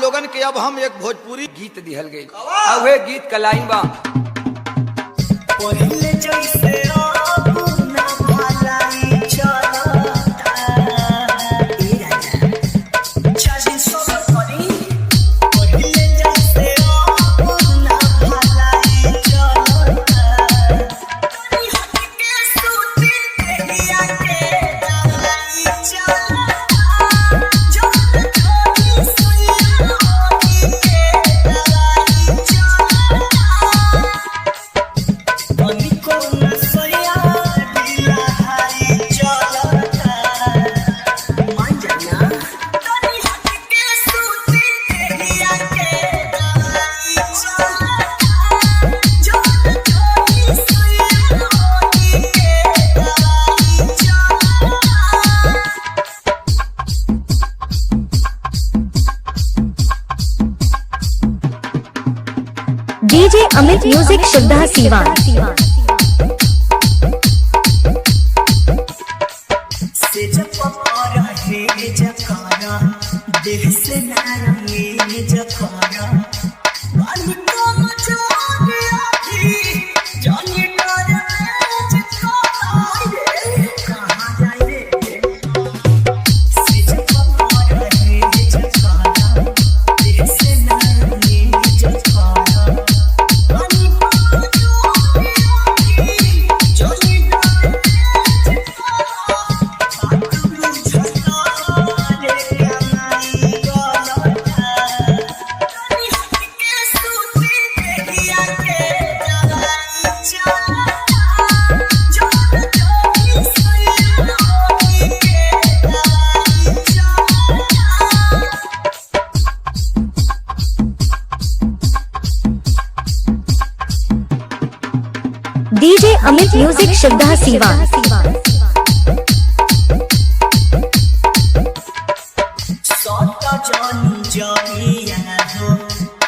लोगन के अब हम एक भोजपुरी गीत दिहल गई। अब वे गीत का लाइन बा पहिले जैसे अब ना भलाई चलता ए राजा चाची सब करी पहिले जैसे अब ना भलाई चलता तनी हट के सूती देहिया के दवाई चलता जब छोड़ी सुइया होती के दवाई चलता अनिको नसया दिला हाई चलता मान जाना तनी हट के सूती देहिया के दवाई चलता जब छोड़ी सुइया होती के दवाई चलता डीजे अमित म्यूजिक शुद्धा सीवान। से जब पकारा हे जकारा देह से नारे जकारा वाली को मचाने आती जानी कर जकारा रे कहां जाए रे से जब पकारा हे जकारा देह से नारे जकारा वाली को मचाने आती जानी कर डीजे अमित म्यूजिक शुद्धा सीवान। सोता जानी जानिया हो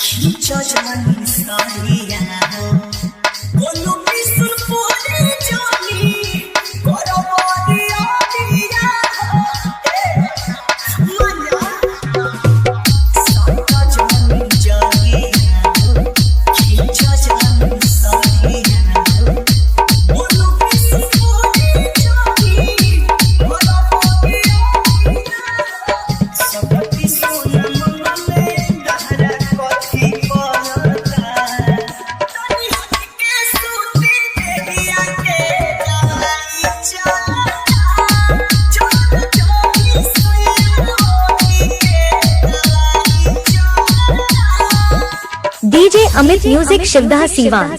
खींचा जानी सारिया हो बोलो बिसुर पूरी जानी करो बोलिया दिया हो मना सोता जानी जानिया हो खींचा जानी सारिया हो बोलो बिसुर पूरी जानी करो बोलिया दिया सबकी सोना मंगले दहरा कथी बोलता तनी हट के सूती देहिया के दवाई चलता जब छोड़ी सुइया होती के दवाई चलता डीजे अमित म्यूजिक शुद्धा सीवान।